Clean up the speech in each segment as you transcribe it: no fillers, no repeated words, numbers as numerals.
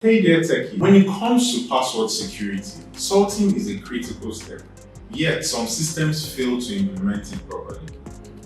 Hey there, Techie. When it comes to password security, salting is a critical step, yet some systems fail to implement it properly.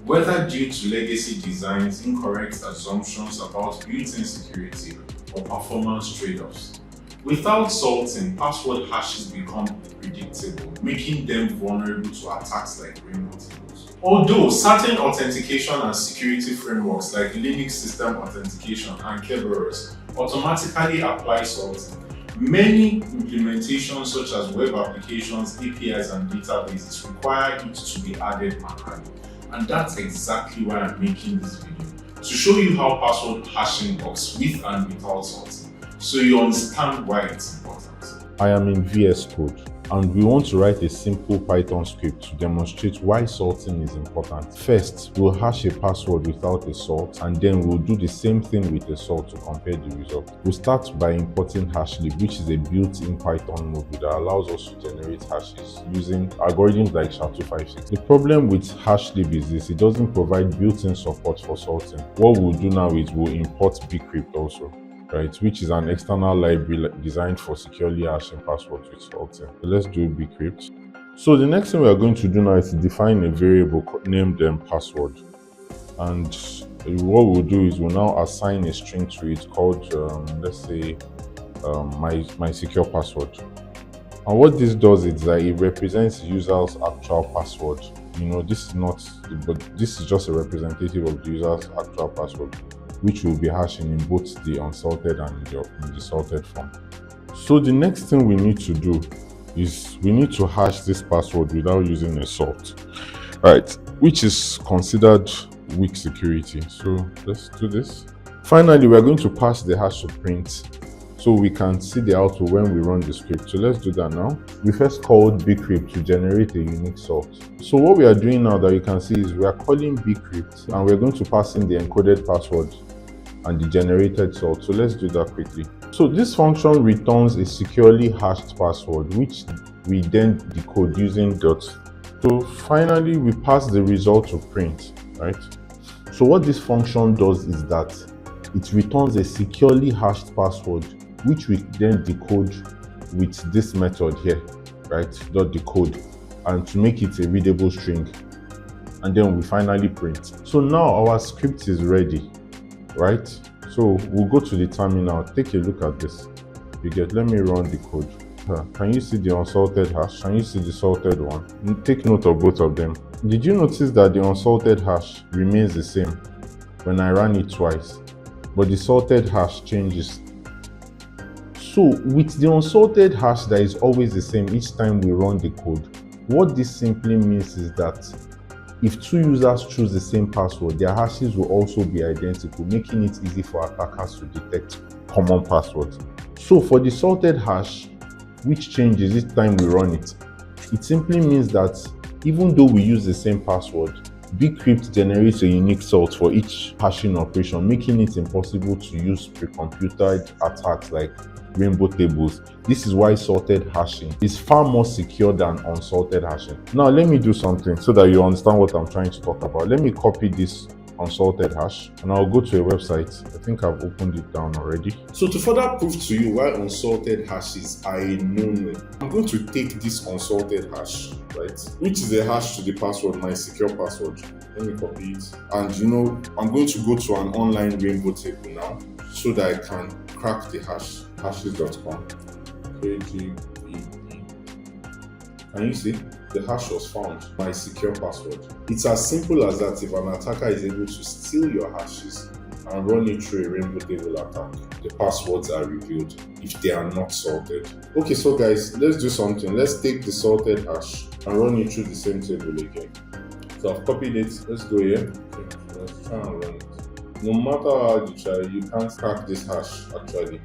Whether due to legacy designs, incorrect assumptions about built-in security, or performance trade-offs. Without salting, password hashes become predictable, making them vulnerable to attacks like rainbow tables. Although certain authentication and security frameworks like Linux system authentication and Kerberos automatically apply salting, many implementations such as web applications, APIs, and databases require it to be added manually. And that's exactly why I'm making this video, to show you how password hashing works with and without salting, so you understand why it's important. I am in VS Code and we want to write a simple Python script to demonstrate why salting is important. First, we'll hash a password without a salt, and then we'll do the same thing with a salt to compare the result. We'll start by importing hashlib, which is a built-in Python module that allows us to generate hashes using algorithms like SHA-256. The problem with hashlib is this: it doesn't provide built-in support for salting. What we'll do now is we'll import bcrypt also, right, which is an external library designed for securely hashing passwords with salting. So let's do bcrypt. So the next thing we are going to do now is to define a variable named password, and what we'll do is we'll now assign a string to it called let's say my secure password. And what this does is that it represents the user's actual password. This is not, but this is just a representative of the user's actual password, which will be hashing in both the unsalted and in the salted form. So the next thing we need to do is we need to hash this password without using a salt, right? Which is considered weak security. So let's do this. Finally, we're going to pass the hash to print so we can see the output when we run the script. So let's do that now. We first called bcrypt to generate a unique salt. So what we are doing now that you can see is we are calling bcrypt and we're going to pass in the encoded password and the generated salt. So let's do that quickly. So this function returns a securely hashed password, which we then decode using dots. So finally, we pass the result to print, right? So what this function does is that it returns a securely hashed password, which we then decode with this method here, right? .decode, and to make it a readable string. And then we finally print. So now our script is ready, right? So we'll go to the terminal, take a look at this. Let me run the code. Can you see the unsalted hash? Can you see the salted one? Take note of both of them. Did you notice that the unsalted hash remains the same when I ran it twice, but the salted hash changes? So with the unsalted hash that is always the same each time we run the code, what this simply means is that if two users choose the same password, their hashes will also be identical, making it easy for attackers to detect common passwords. So for the salted hash, which changes each time we run it, it simply means that even though we use the same password, bcrypt generates a unique salt for each hashing operation, making it impossible to use pre-computed attacks like rainbow tables. This is why salted hashing is far more secure than unsalted hashing. Now let me do something so that you understand what I'm trying to talk about. Let me copy this unsalted hash and I'll go to a website. I think I've opened it down already. So to further prove to you why unsalted hashes are a no-no, I'm going to take this unsalted hash, right, which is a hash to the password, my secure password. Let me copy it. And I'm going to go to an online rainbow table now so that I can crack the hash. Hashes.com. Can you see? The hash was found, my secure password. It's as simple as that. If an attacker is able to steal your hashes and run it through a rainbow table attack, the passwords are revealed if they are not salted. Okay, so guys, let's do something. Let's take the salted hash and run it through the same table again. So I've copied it. Let's go here. Okay, let's try and run it. No matter how you try, you can't crack this hash actually,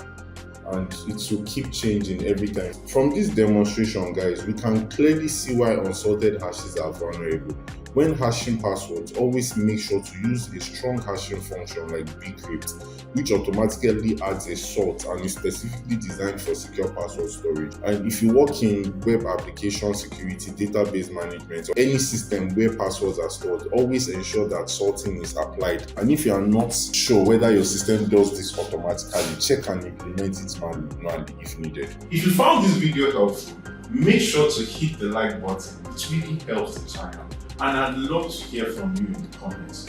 and it will keep changing every time. From this demonstration, guys, we can clearly see why unsalted hashes are vulnerable. When hashing passwords, always make sure to use a strong hashing function like bcrypt, which automatically adds a salt and is specifically designed for secure password storage. And if you work in web application security, database management, or any system where passwords are stored, always ensure that salting is applied. And if you are not sure whether your system does this automatically, check and implement it manually if needed. If you found this video helpful, make sure to hit the like button. It really helps the channel. And I'd love to hear from you in the comments.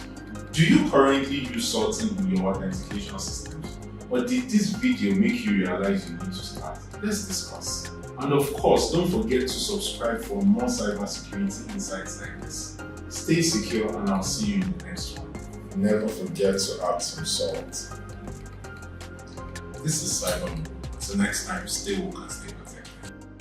Do you currently use salting in your authentication systems? Or did this video make you realize you need to start? Let's discuss. And of course, don't forget to subscribe for more cybersecurity insights like this. Stay secure and I'll see you in the next one. Never forget to add some salt. This is Cyber. Until next time, stay woke and stay